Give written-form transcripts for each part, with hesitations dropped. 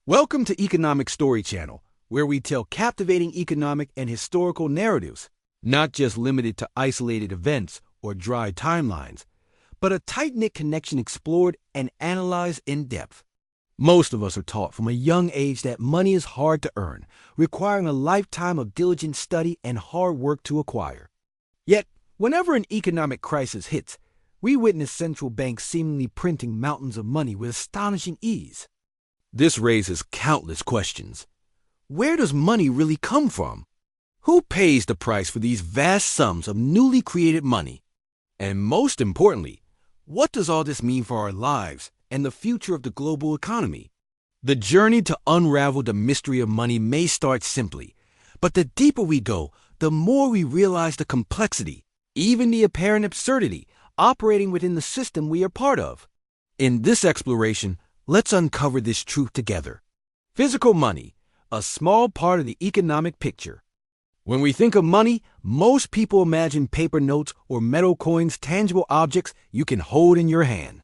Welcome to EconomicStory-Channel, where we tell captivating economic and historical narratives, not just limited to isolated events or dry timelines, but a tight-knit connection explored and analyzed in depth. Most of us are taught from a young age that money is hard to earn, requiring a lifetime of diligent study and hard work to acquire. Yet, whenever an economic crisis hits, we witness central banks seemingly printing mountains of money with astonishing ease. This raises countless questions. Where does money really come from? Who pays the price for these vast sums of newly created money? And most importantly, what does all this mean for our lives and the future of the global economy? The journey to unravel the mystery of money may start simply, but the deeper we go, the more we realize the complexity, even the apparent absurdity, operating within the system we are part of. In this exploration, let's uncover this truth together. Physical money, a small part of the economic picture. When we think of money, most people imagine paper notes or metal coins, tangible objects you can hold in your hand.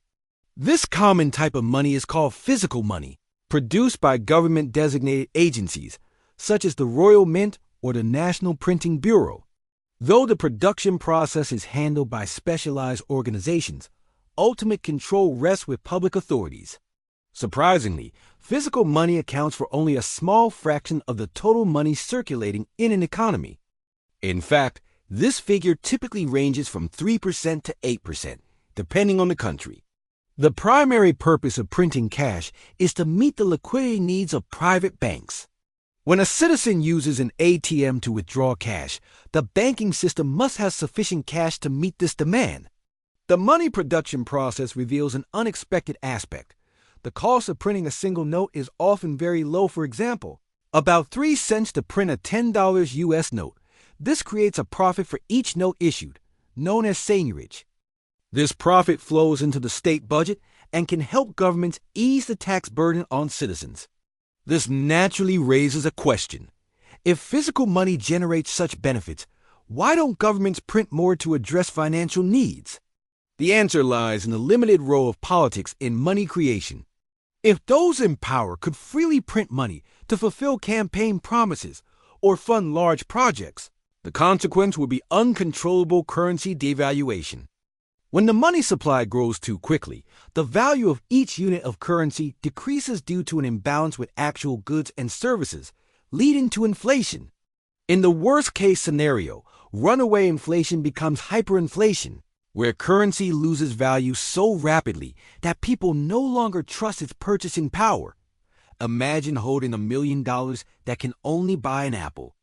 This common type of money is called physical money, produced by government-designated agencies, such as the Royal Mint or the National Printing Bureau. Though the production process is handled by specialized organizations, ultimate control rests with public authorities. Surprisingly, physical money accounts for only a small fraction of the total money circulating in an economy. In fact, this figure typically ranges from 3% to 8%, depending on the country. The primary purpose of printing cash is to meet the liquidity needs of private banks. When a citizen uses an ATM to withdraw cash, the banking system must have sufficient cash to meet this demand. The money production process reveals an unexpected aspect. The cost of printing a single note is often very low. For example, about 3 cents to print a $10 US note. This creates a profit for each note issued, known as seigniorage. This profit flows into the state budget and can help governments ease the tax burden on citizens. This naturally raises a question. If physical money generates such benefits, why don't governments print more to address financial needs? The answer lies in the limited role of politics in money creation. If those in power could freely print money to fulfill campaign promises or fund large projects, the consequence would be uncontrollable currency devaluation. When the money supply grows too quickly, the value of each unit of currency decreases due to an imbalance with actual goods and services, leading to inflation. In the worst-case scenario, runaway inflation becomes hyperinflation, where currency loses value so rapidly that people no longer trust its purchasing power. Imagine holding $1 million that can only buy an apple.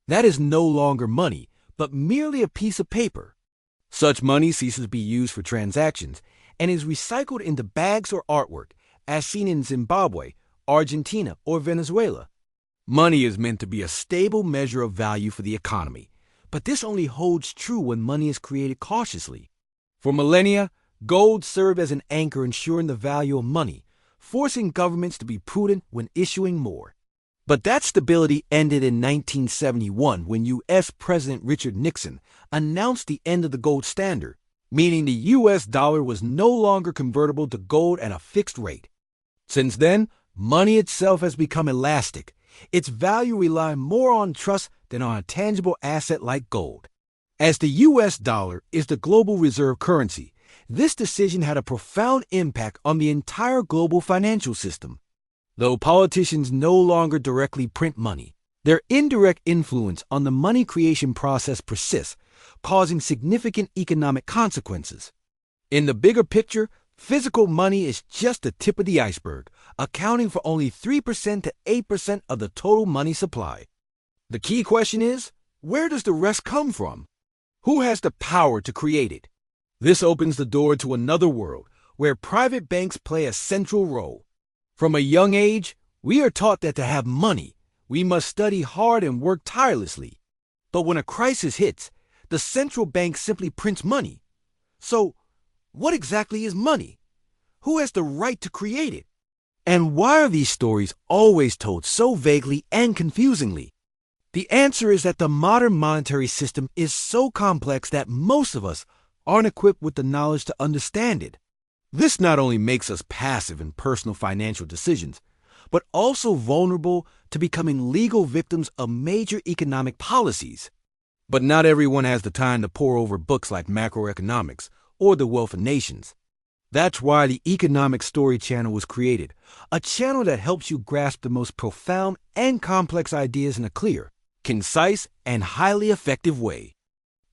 That is no longer money, but merely a piece of paper. Such money ceases to be used for transactions and is recycled into bags or artwork, as seen in Zimbabwe, Argentina, or Venezuela. Money is meant to be a stable measure of value for the economy, but this only holds true when money is created cautiously. For millennia, gold served as an anchor ensuring the value of money, forcing governments to be prudent when issuing more. But that stability ended in 1971 when U.S. President Richard Nixon announced the end of the gold standard, meaning the U.S. dollar was no longer convertible to gold at a fixed rate. Since then, money itself has become elastic, its value relying more on trust than on a tangible asset like gold. As the U.S. dollar is the global reserve currency, this decision had a profound impact on the entire global financial system. Though politicians no longer directly print money, their indirect influence on the money creation process persists, causing significant economic consequences. In the bigger picture, physical money is just the tip of the iceberg, accounting for only 3% to 8% of the total money supply. The key question is, where does the rest come from? Who has the power to create it? This opens the door to another world, where private banks play a central role. From a young age, we are taught that to have money, we must study hard and work tirelessly. But when a crisis hits, the central bank simply prints money. So, what exactly is money? Who has the right to create it? And why are these stories always told so vaguely and confusingly? The answer is that the modern monetary system is so complex that most of us aren't equipped with the knowledge to understand it. This not only makes us passive in personal financial decisions, but also vulnerable to becoming legal victims of major economic policies. But not everyone has the time to pore over books like Macroeconomics or The Wealth of Nations. That's why the Economic Story Channel was created, a channel that helps you grasp the most profound and complex ideas in a clear, concise, and highly effective way.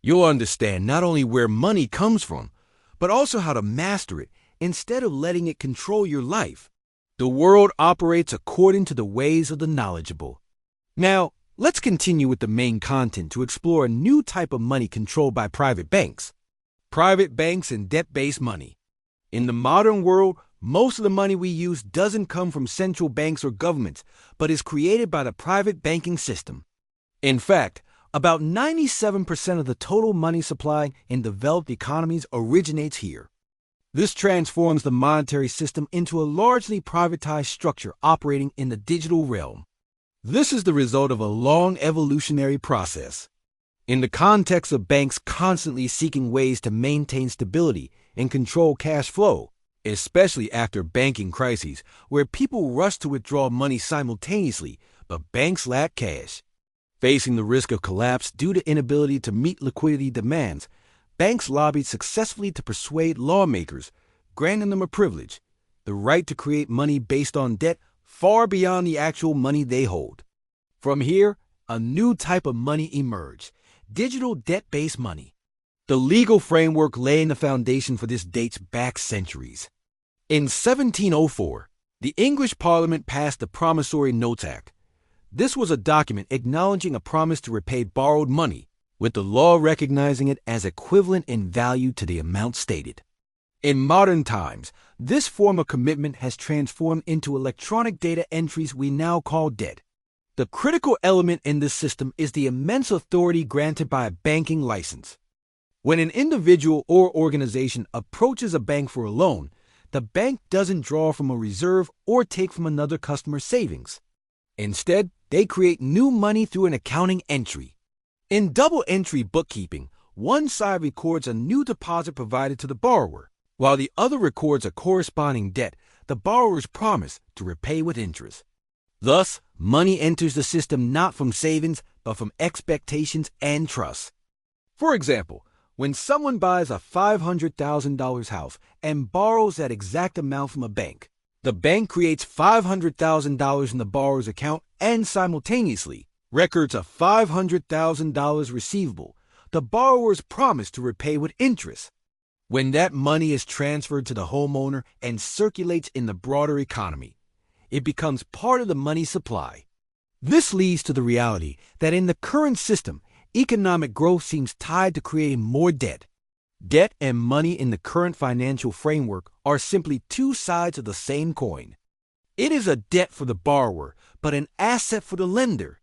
You'll understand not only where money comes from, but also how to master it instead of letting it control your life. The world operates according to the ways of the knowledgeable. Now, let's continue with the main content to explore a new type of money controlled by private banks. Private banks and debt-based money. In the modern world, most of the money we use doesn't come from central banks or governments, but is created by the private banking system. In fact, about 97% of the total money supply in developed economies originates here. This transforms the monetary system into a largely privatized structure operating in the digital realm. This is the result of a long evolutionary process. In the context of banks constantly seeking ways to maintain stability and control cash flow, especially after banking crises where people rush to withdraw money simultaneously, but banks lack cash. Facing the risk of collapse due to inability to meet liquidity demands, banks lobbied successfully to persuade lawmakers, granting them a privilege, the right to create money based on debt far beyond the actual money they hold. From here, a new type of money emerged, digital debt-based money. The legal framework laying the foundation for this dates back centuries. In 1704, the English Parliament passed the Promissory Notes Act. This was a document acknowledging a promise to repay borrowed money, with the law recognizing it as equivalent in value to the amount stated. In modern times, this form of commitment has transformed into electronic data entries we now call debt. The critical element in this system is the immense authority granted by a banking license. When an individual or organization approaches a bank for a loan, the bank doesn't draw from a reserve or take from another customer's savings. Instead, they create new money through an accounting entry. In double-entry bookkeeping, one side records a new deposit provided to the borrower, while the other records a corresponding debt the borrower's promise to repay with interest. Thus, money enters the system not from savings, but from expectations and trust. For example, when someone buys a $500,000 house and borrows that exact amount from a bank, the bank creates $500,000 in the borrower's account and simultaneously records a $500,000 receivable, the borrower's promise to repay with interest. When that money is transferred to the homeowner and circulates in the broader economy, it becomes part of the money supply. This leads to the reality that in the current system, economic growth seems tied to creating more debt. Debt and money in the current financial framework are simply two sides of the same coin. It is a debt for the borrower, but an asset for the lender.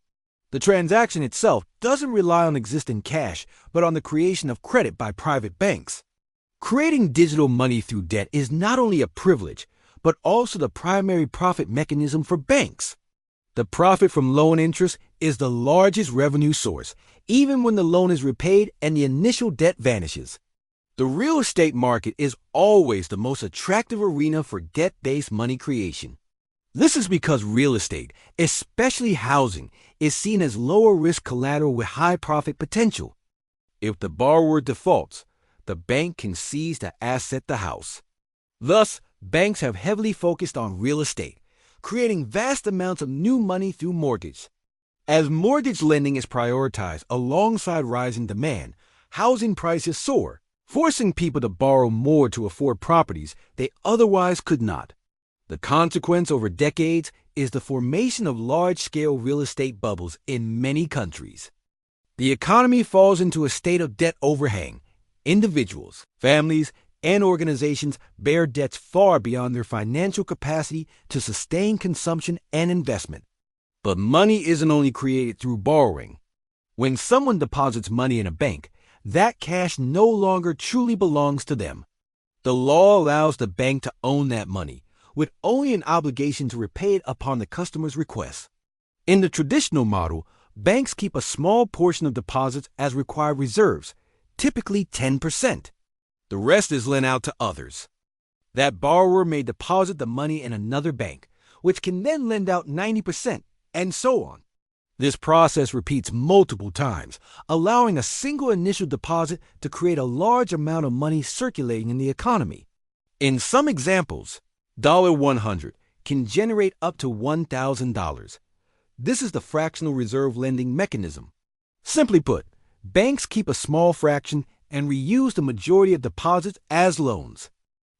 The transaction itself doesn't rely on existing cash, but on the creation of credit by private banks. Creating digital money through debt is not only a privilege, but also the primary profit mechanism for banks. The profit from loan interest is the largest revenue source, even when the loan is repaid and the initial debt vanishes. The real estate market is always the most attractive arena for debt-based money creation. This is because real estate, especially housing, is seen as lower-risk collateral with high profit potential. If the borrower defaults, the bank can seize the asset, the house. Thus, banks have heavily focused on real estate, creating vast amounts of new money through mortgage. As mortgage lending is prioritized alongside rising demand, housing prices soar, forcing people to borrow more to afford properties they otherwise could not. The consequence over decades is the formation of large-scale real estate bubbles in many countries. The economy falls into a state of debt overhang. Individuals, families, and organizations bear debts far beyond their financial capacity to sustain consumption and investment. But money isn't only created through borrowing. When someone deposits money in a bank, that cash no longer truly belongs to them. The law allows the bank to own that money, with only an obligation to repay it upon the customer's request. In the traditional model, banks keep a small portion of deposits as required reserves, typically 10%. The rest is lent out to others. That borrower may deposit the money in another bank, which can then lend out 90%, and so on. This process repeats multiple times, allowing a single initial deposit to create a large amount of money circulating in the economy. In some examples, $100 can generate up to $1,000. This is the fractional reserve lending mechanism. Simply put, banks keep a small fraction and reuse the majority of deposits as loans.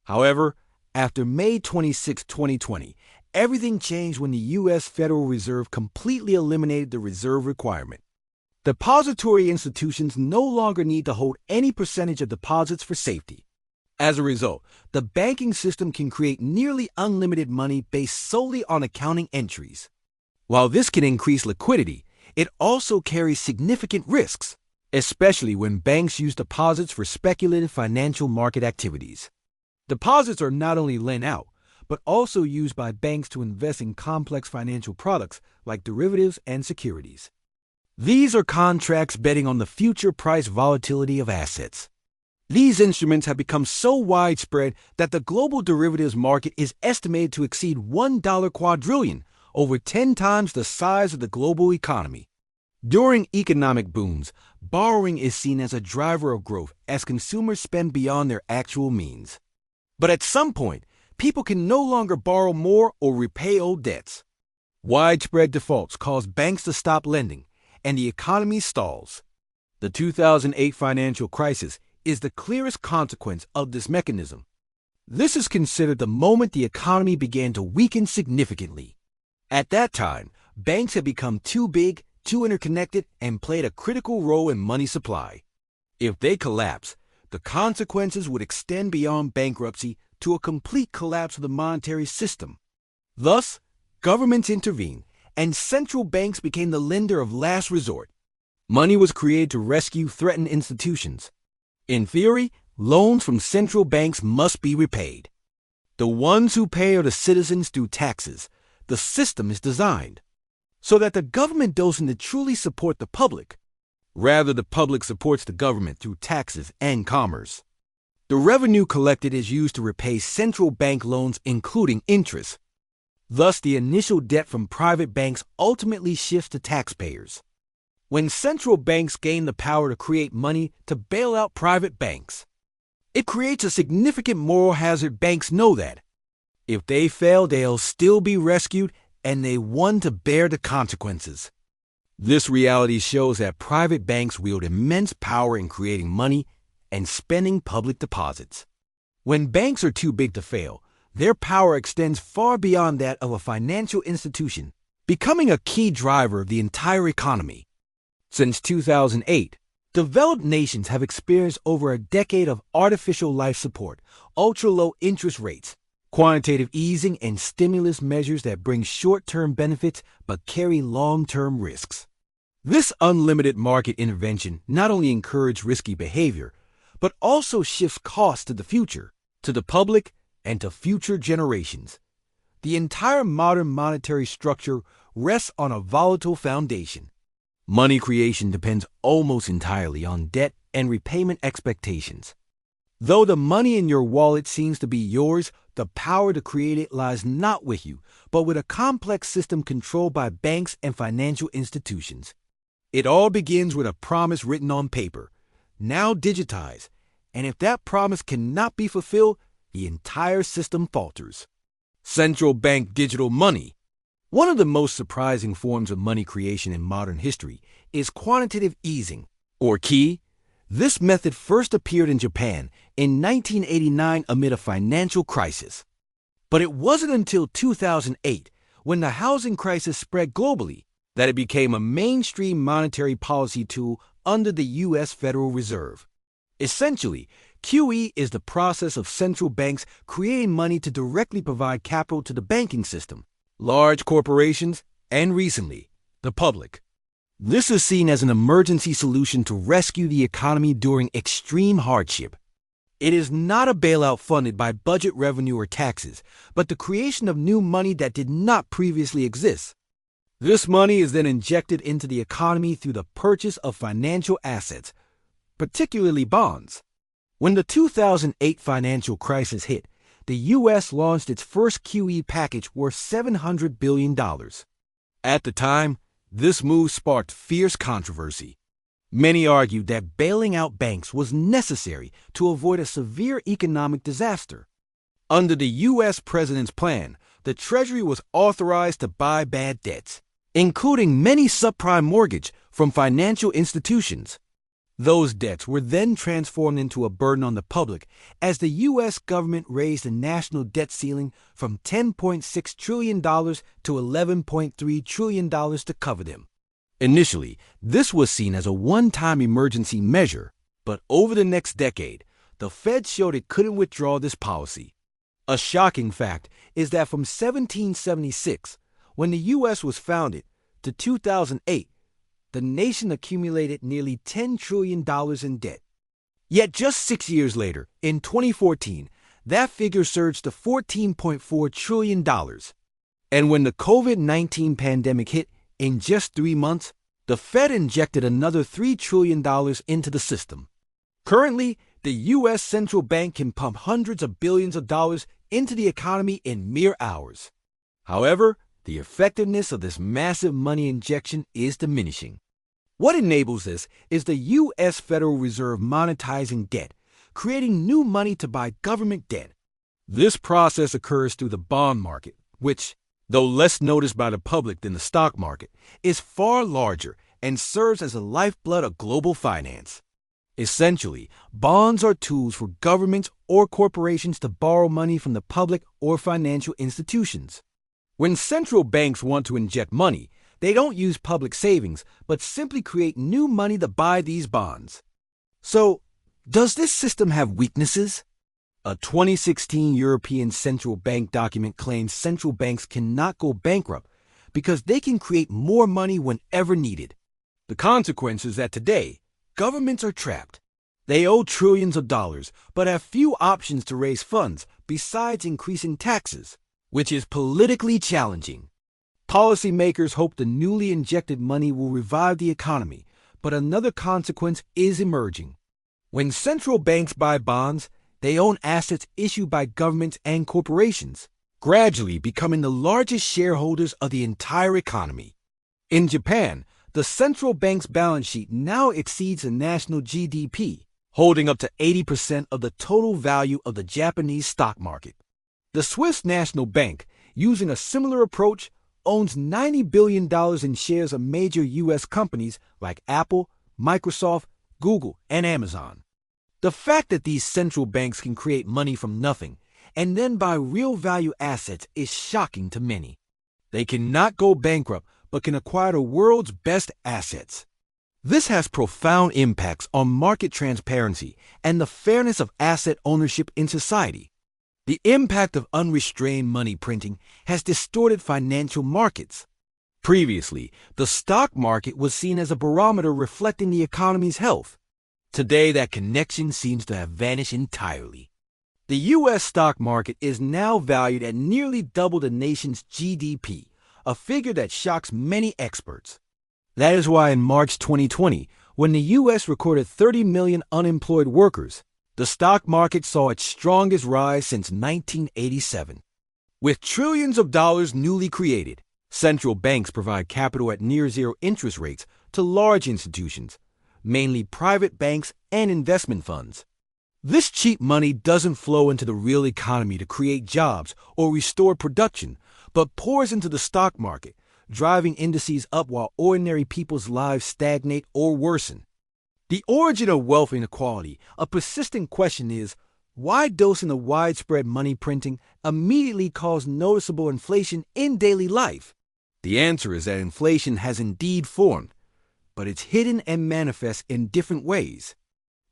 However, after May 26, 2020, everything changed when the U.S. Federal Reserve completely eliminated the reserve requirement. Depository institutions no longer need to hold any percentage of deposits for safety. As a result, the banking system can create nearly unlimited money based solely on accounting entries. While this can increase liquidity, it also carries significant risks, especially when banks use deposits for speculative financial market activities. Deposits are not only lent out, but also used by banks to invest in complex financial products like derivatives and securities. These are contracts betting on the future price volatility of assets. These instruments have become so widespread that the global derivatives market is estimated to exceed $1 quadrillion, over 10 times the size of the global economy. During economic booms, borrowing is seen as a driver of growth as consumers spend beyond their actual means. But at some point, people can no longer borrow more or repay old debts. Widespread defaults cause banks to stop lending, and the economy stalls. The 2008 financial crisis is the clearest consequence of this mechanism. This is considered the moment the economy began to weaken significantly. At that time, banks had become too big, too interconnected, and played a critical role in money supply. If they collapse, the consequences would extend beyond bankruptcy to a complete collapse of the monetary system. Thus, governments intervened, and central banks became the lender of last resort. Money was created to rescue threatened institutions. In theory, loans from central banks must be repaid. The ones who pay are the citizens through taxes. The system is designed so that the government doesn't truly support the public. Rather, the public supports the government through taxes and commerce. The revenue collected is used to repay central bank loans, including interest. Thus, the initial debt from private banks ultimately shifts to taxpayers. When central banks gain the power to create money to bail out private banks, it creates a significant moral hazard. Banks know that if they fail, they'll still be rescued, and they want to bear the consequences. This reality shows that private banks wield immense power in creating money and spending public deposits. When banks are too big to fail, their power extends far beyond that of a financial institution, becoming a key driver of the entire economy. Since 2008, developed nations have experienced over a decade of artificial life support, ultra-low interest rates, quantitative easing, and stimulus measures that bring short-term benefits but carry long-term risks. This unlimited market intervention not only encourages risky behavior, but also shifts costs to the future, to the public, and to future generations. The entire modern monetary structure rests on a volatile foundation. Money creation depends almost entirely on debt and repayment expectations. Though the money in your wallet seems to be yours, the power to create it lies not with you, but with a complex system controlled by banks and financial institutions. It all begins with a promise written on paper, now digitized, and if that promise cannot be fulfilled, the entire system falters. Central bank digital money. One of the most surprising forms of money creation in modern history is quantitative easing, or QE. This method first appeared in Japan in 1989 amid a financial crisis. But it wasn't until 2008, when the housing crisis spread globally, that it became a mainstream monetary policy tool under the U.S. Federal Reserve. Essentially, QE is the process of central banks creating money to directly provide capital to the banking system, large corporations, and recently, the public. This is seen as an emergency solution to rescue the economy during extreme hardship. It is not a bailout funded by budget revenue or taxes, but the creation of new money that did not previously exist. This money is then injected into the economy through the purchase of financial assets, particularly bonds. When the 2008 financial crisis hit, the U.S. launched its first QE package worth $700 billion. At the time, this move sparked fierce controversy. Many argued that bailing out banks was necessary to avoid a severe economic disaster. Under the U.S. president's plan, the Treasury was authorized to buy bad debts, including many subprime mortgage from financial institutions. Those debts were then transformed into a burden on the public as the U.S. government raised the national debt ceiling from $10.6 trillion to $11.3 trillion to cover them. Initially, this was seen as a one-time emergency measure, but over the next decade, the Fed showed it couldn't withdraw this policy. A shocking fact is that from 1776, when the U.S. was founded, to 2008, the nation accumulated nearly $10 trillion in debt. Yet just 6 years later, in 2014, that figure surged to $14.4 trillion. And when the COVID-19 pandemic hit, in just 3 months, the Fed injected another $3 trillion into the system. Currently, the U.S. central bank can pump hundreds of billions of dollars into the economy in mere hours. However, the effectiveness of this massive money injection is diminishing. What enables this is the U.S. Federal Reserve monetizing debt, creating new money to buy government debt. This process occurs through the bond market, which, though less noticed by the public than the stock market, is far larger and serves as the lifeblood of global finance. Essentially, bonds are tools for governments or corporations to borrow money from the public or financial institutions. When central banks want to inject money, they don't use public savings, but simply create new money to buy these bonds. So, does this system have weaknesses? A 2016 European Central Bank document claims central banks cannot go bankrupt because they can create more money whenever needed. The consequence is that today, governments are trapped. They owe trillions of dollars, but have few options to raise funds besides increasing taxes, which is politically challenging. Policymakers hope the newly injected money will revive the economy, but another consequence is emerging. When central banks buy bonds, they own assets issued by governments and corporations, gradually becoming the largest shareholders of the entire economy. In Japan, the central bank's balance sheet now exceeds the national GDP, holding up to 80% of the total value of the Japanese stock market. The Swiss National Bank, using a similar approach, owns $90 billion in shares of major U.S. companies like Apple, Microsoft, Google, and Amazon. The fact that these central banks can create money from nothing and then buy real value assets is shocking to many. They cannot go bankrupt, but can acquire the world's best assets. This has profound impacts on market transparency and the fairness of asset ownership in society. The impact of unrestrained money printing has distorted financial markets. Previously, the stock market was seen as a barometer reflecting the economy's health. Today, that connection seems to have vanished entirely. The U.S. stock market is now valued at nearly double the nation's GDP, a figure that shocks many experts. That is why in March 2020, when the U.S. recorded 30 million unemployed workers, the stock market saw its strongest rise since 1987. With trillions of dollars newly created, central banks provide capital at near-zero interest rates to large institutions, mainly private banks and investment funds. This cheap money doesn't flow into the real economy to create jobs or restore production, but pours into the stock market, driving indices up while ordinary people's lives stagnate or worsen. The origin of wealth inequality, a persistent question is, why dosing of widespread money printing immediately cause noticeable inflation in daily life? The answer is that inflation has indeed formed, but it's hidden and manifests in different ways.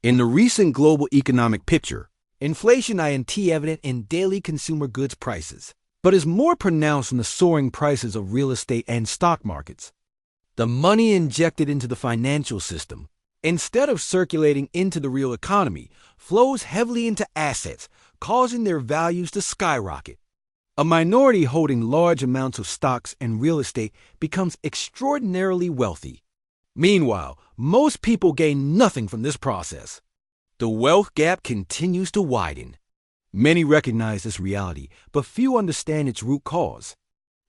In the recent global economic picture, inflation is evident in daily consumer goods prices, but is more pronounced in the soaring prices of real estate and stock markets. The money injected into the financial system, instead of circulating into the real economy, flows heavily into assets, causing their values to skyrocket. A minority holding large amounts of stocks and real estate becomes extraordinarily wealthy. Meanwhile, most people gain nothing from this process. The wealth gap continues to widen. Many recognize this reality, but few understand its root cause.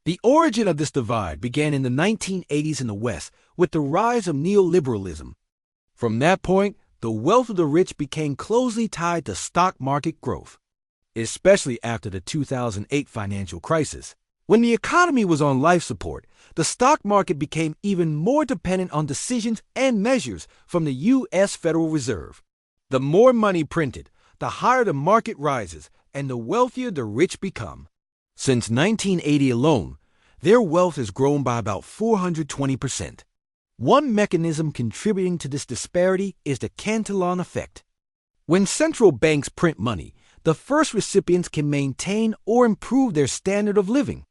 The origin of this divide began in the 1980s in the West with the rise of neoliberalism. From that point, the wealth of the rich became closely tied to stock market growth, especially after the 2008 financial crisis. When the economy was on life support, the stock market became even more dependent on decisions and measures from the U.S. Federal Reserve. The more money printed, the higher the market rises and the wealthier the rich become. Since 1980 alone, their wealth has grown by about 420%. One mechanism contributing to this disparity is the Cantillon effect. When central banks print money, the first recipients can maintain or improve their standard of living.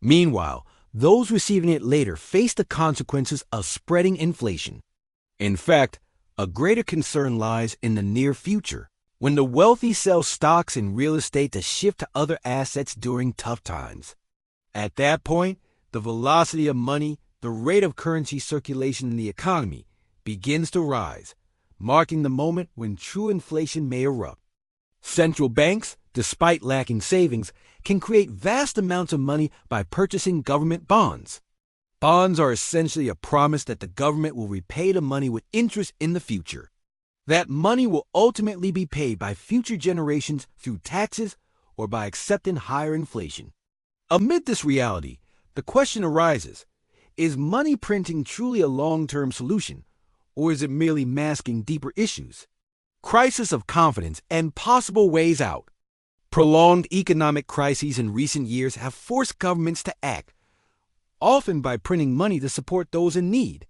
Meanwhile, those receiving it later face the consequences of spreading inflation. In fact, a greater concern lies in the near future, when the wealthy sell stocks and real estate to shift to other assets during tough times. At that point, the velocity of money, the rate of currency circulation in the economy, begins to rise, marking the moment when true inflation may erupt. Central banks, despite lacking savings, can create vast amounts of money by purchasing government bonds. Bonds are essentially a promise that the government will repay the money with interest in the future. That money will ultimately be paid by future generations through taxes or by accepting higher inflation. Amid this reality, the question arises, is money printing truly a long-term solution, or is it merely masking deeper issues? Crisis of confidence and possible ways out. Prolonged economic crises in recent years have forced governments to act, often by printing money to support those in need.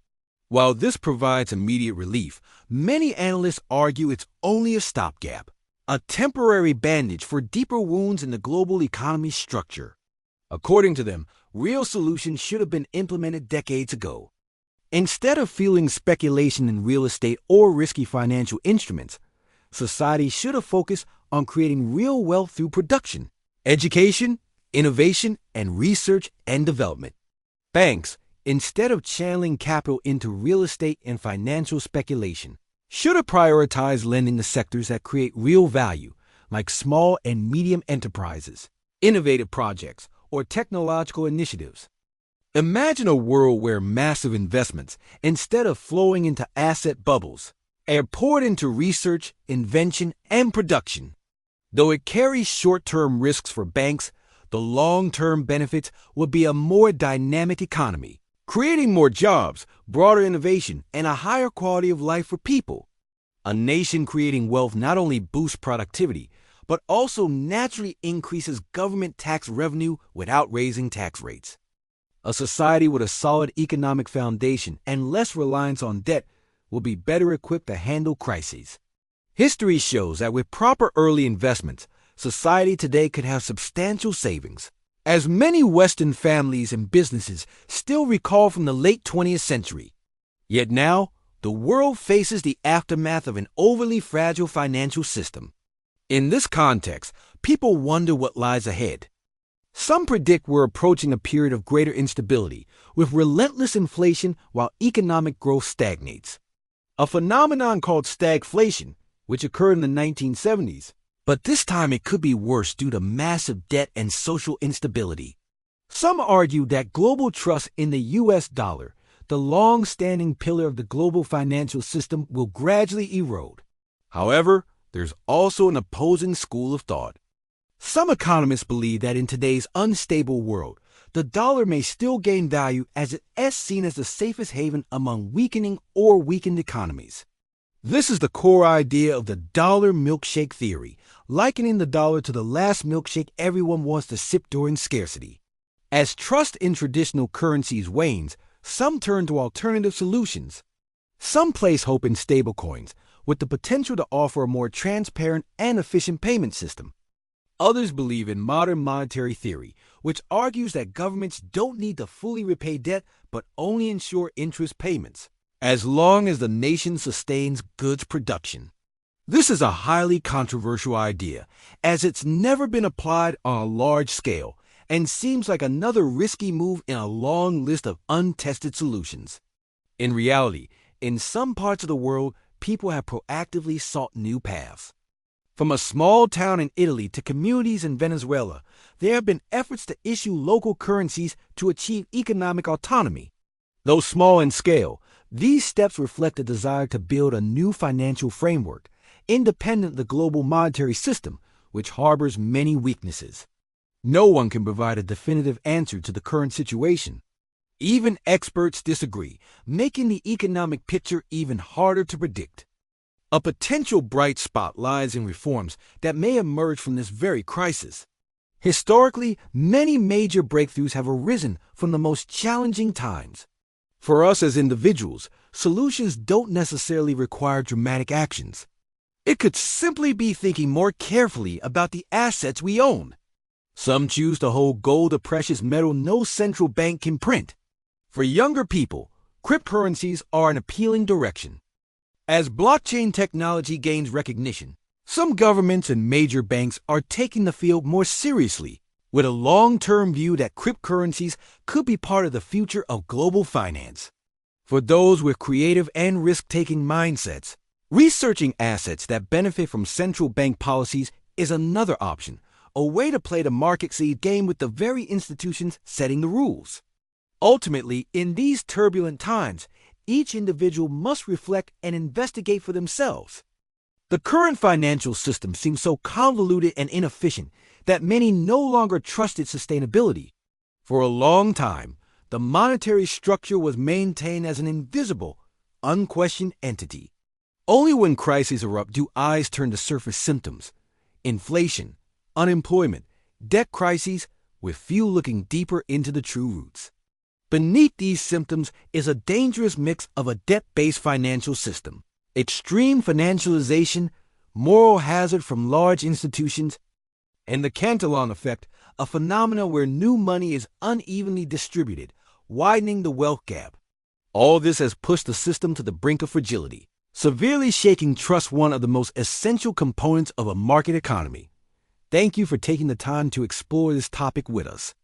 While this provides immediate relief, many analysts argue it's only a stopgap, a temporary bandage for deeper wounds in the global economy's structure. According to them, real solutions should have been implemented decades ago. Instead of fueling speculation in real estate or risky financial instruments, society should have focused on creating real wealth through production, education, innovation, and research and development. Banks, instead of channeling capital into real estate and financial speculation, should have prioritized lending to sectors that create real value, like small and medium enterprises, innovative projects, or technological initiatives. Imagine a world where massive investments, instead of flowing into asset bubbles, are poured into research, invention, and production. Though it carries short-term risks for banks, the long-term benefits would be a more dynamic economy, creating more jobs, broader innovation, and a higher quality of life for people. A nation creating wealth not only boosts productivity, but also naturally increases government tax revenue without raising tax rates. A society with a solid economic foundation and less reliance on debt will be better equipped to handle crises. History shows that with proper early investments, society today could have substantial savings, as many Western families and businesses still recall from the late 20th century. Yet now, the world faces the aftermath of an overly fragile financial system. In this context, people wonder what lies ahead. Some predict we're approaching a period of greater instability, with relentless inflation while economic growth stagnates. A phenomenon called stagflation, which occurred in the 1970s, but this time it could be worse due to massive debt and social instability. Some argue that global trust in the U.S. dollar, the long-standing pillar of the global financial system, will gradually erode. However, there's also an opposing school of thought. Some economists believe that in today's unstable world, the dollar may still gain value as it is seen as the safest haven among weakening or weakened economies. This is the core idea of the dollar milkshake theory, likening the dollar to the last milkshake everyone wants to sip during scarcity. As trust in traditional currencies wanes, some turn to alternative solutions. Some place hope in stablecoins, with the potential to offer a more transparent and efficient payment system. Others believe in modern monetary theory, which argues that governments don't need to fully repay debt but only ensure interest payments, as long as the nation sustains goods production. This is a highly controversial idea, as it's never been applied on a large scale and seems like another risky move in a long list of untested solutions. In reality, in some parts of the world, people have proactively sought new paths. From a small town in Italy to communities in Venezuela, there have been efforts to issue local currencies to achieve economic autonomy. Though small in scale, these steps reflect a desire to build a new financial framework, independent of the global monetary system, which harbors many weaknesses. No one can provide a definitive answer to the current situation. Even experts disagree, making the economic picture even harder to predict. A potential bright spot lies in reforms that may emerge from this very crisis. Historically, many major breakthroughs have arisen from the most challenging times. For us as individuals, solutions don't necessarily require dramatic actions. It could simply be thinking more carefully about the assets we own. Some choose to hold gold, a precious metal no central bank can print. For younger people, cryptocurrencies are an appealing direction. As blockchain technology gains recognition, some governments and major banks are taking the field more seriously, with a long-term view that cryptocurrencies could be part of the future of global finance. For those with creative and risk-taking mindsets, researching assets that benefit from central bank policies is another option, a way to play the market seed game with the very institutions setting the rules. Ultimately, in these turbulent times, each individual must reflect and investigate for themselves. The current financial system seems so convoluted and inefficient that many no longer trust its sustainability. For a long time, the monetary structure was maintained as an invisible, unquestioned entity. Only when crises erupt do eyes turn to surface symptoms: inflation, unemployment, debt crises, with few looking deeper into the true roots. Beneath these symptoms is a dangerous mix of a debt-based financial system, extreme financialization, moral hazard from large institutions, and the Cantillon effect, a phenomenon where new money is unevenly distributed, widening the wealth gap. All this has pushed the system to the brink of fragility, severely shaking trust, one of the most essential components of a market economy. Thank you for taking the time to explore this topic with us.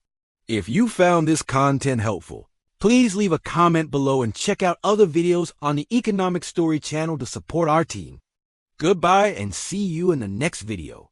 If you found this content helpful, please leave a comment below and check out other videos on the Economic Story channel to support our team. Goodbye and see you in the next video.